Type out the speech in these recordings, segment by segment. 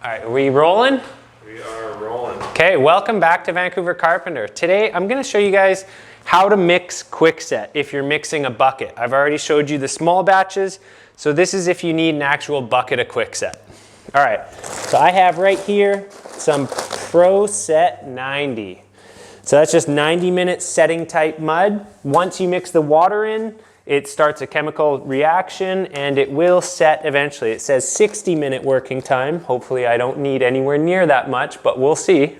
All right, are we rolling? We are rolling. Okay, welcome back to Vancouver Carpenter. Today I'm going to show you guys how to mix Kwikset if you're mixing a bucket. I've already showed you the small batches, so this is if you need an actual bucket of Kwikset. All right, so I have right here some ProSet 90. So that's just 90-minute setting type mud. Once you mix the water in, it starts a chemical reaction and it will set eventually. It says 60-minute working time. Hopefully I don't need anywhere near that much, but we'll see.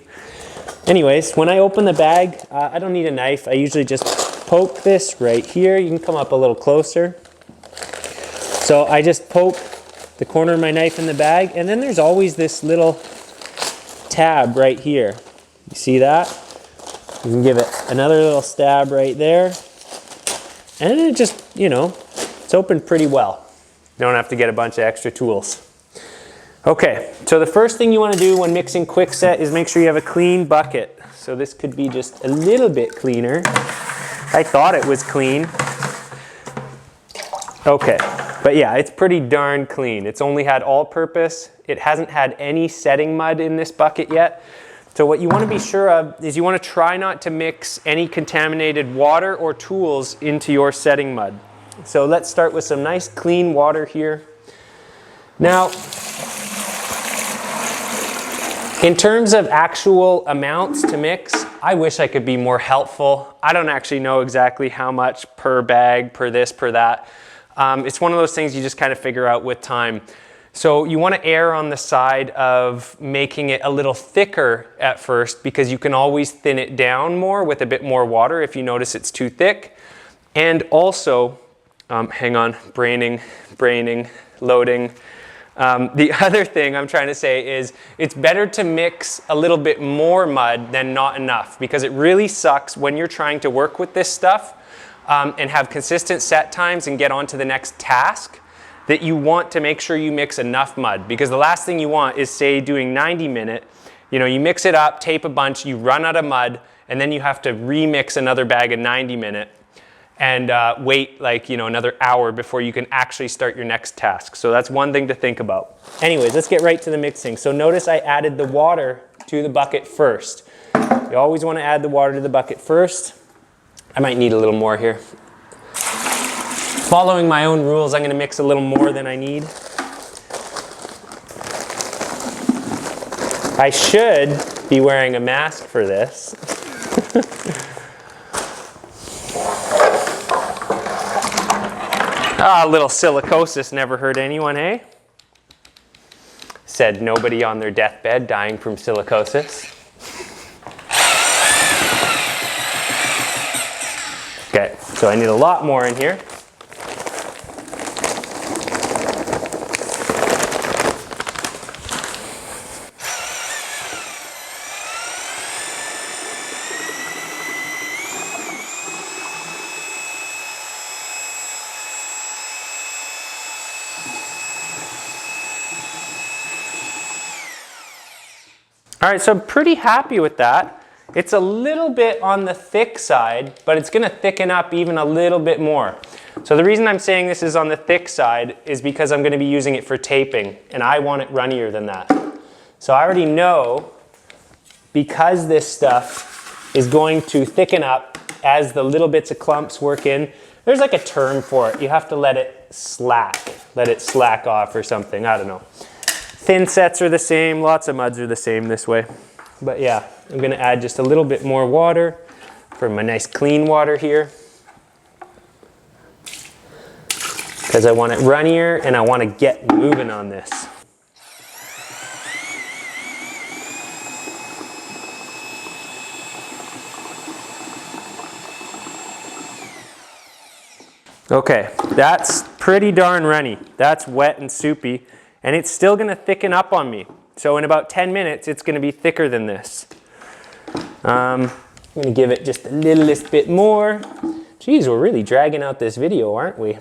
Anyways, when I open the bag, I don't need a knife. I usually just poke this right here. You can come up a little closer. So I just poke the corner of my knife in the bag, and then there's always this little tab right here. You see that? You can give it another little stab right there. And it just, you know, it's opened pretty well. You don't have to get a bunch of extra tools. Okay, so the first thing you want to do when mixing Kwikset is make sure you have a clean bucket. So this could be just a little bit cleaner. I thought it was clean. Okay, but yeah, it's pretty darn clean. It's only had all-purpose. It hasn't had any setting mud in this bucket yet. So what you want to be sure of is you want to try not to mix any contaminated water or tools into your setting mud. So let's start with some nice clean water here. Now, in terms of actual amounts to mix, I wish I could be more helpful. I don't actually know exactly how much per bag, per this, per that. It's one of those things you just kind of figure out with time. So you want to err on the side of making it a little thicker at first, because you can always thin it down more with a bit more water if you notice it's too thick. And also, hang on, braining, loading. The other thing I'm trying to say is it's better to mix a little bit more mud than not enough, because it really sucks when you're trying to work with this stuff and have consistent set times and get on to the next task, that you want to make sure you mix enough mud, because the last thing you want is, say, doing 90-minute, you know, you mix it up, tape a bunch, you run out of mud, and then you have to remix another bag of 90-minute and wait like, you know, another hour before you can actually start your next task. So that's one thing to think about. Anyways, let's get right to the mixing. So notice I added the water to the bucket first. You always want to add the water to the bucket first. I might need a little more here. Following my own rules, I'm going to mix a little more than I need. I should be wearing a mask for this. A little silicosis never hurt anyone, eh? Said nobody on their deathbed dying from silicosis. Okay, so I need a lot more in here. All right, so I'm pretty happy with that. It's a little bit on the thick side, but it's gonna thicken up even a little bit more. So the reason I'm saying this is on the thick side is because I'm gonna be using it for taping, and I want it runnier than that. So I already know, because this stuff is going to thicken up as the little bits of clumps work in, there's like a term for it. You have to let it slack off or something, I don't know. Thin sets are the same, lots of muds are the same this way. But yeah, I'm gonna add just a little bit more water for my nice clean water here, because I want it runnier and I want to get moving on this. Okay, that's pretty darn runny. That's wet and soupy. And it's still going to thicken up on me. So in about 10 minutes, it's going to be thicker than this. I'm going to give it just a little bit more. Geez, we're really dragging out this video, aren't we?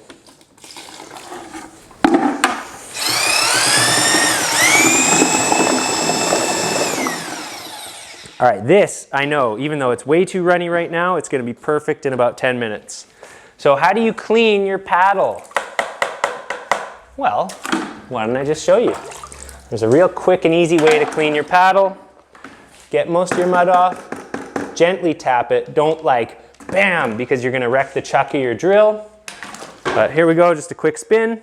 All right, this, I know, even though it's way too runny right now, it's going to be perfect in about 10 minutes. So how do you clean your paddle? Well, why don't I just show you? There's a real quick and easy way to clean your paddle. Get most of your mud off. Gently tap it. Don't like bam, because you're gonna wreck the chuck of your drill. But here we go, just a quick spin.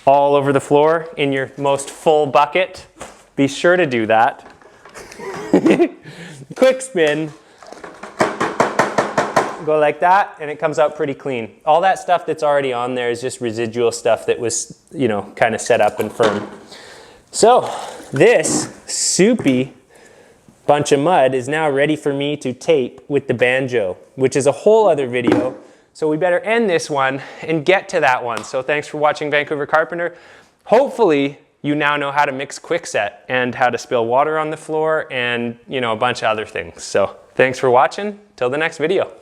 All over the floor in your most full bucket. Be sure to do that. Quick spin. Go like that, and it comes out pretty clean. All that stuff that's already on there is just residual stuff that was, you know, kind of set up and firm. So this soupy bunch of mud is now ready for me to tape with the banjo, which is a whole other video. So we better end this one and get to that one. So thanks for watching Vancouver Carpenter. Hopefully you now know how to mix Kwikset and how to spill water on the floor and, you know, a bunch of other things. So thanks for watching. Till the next video.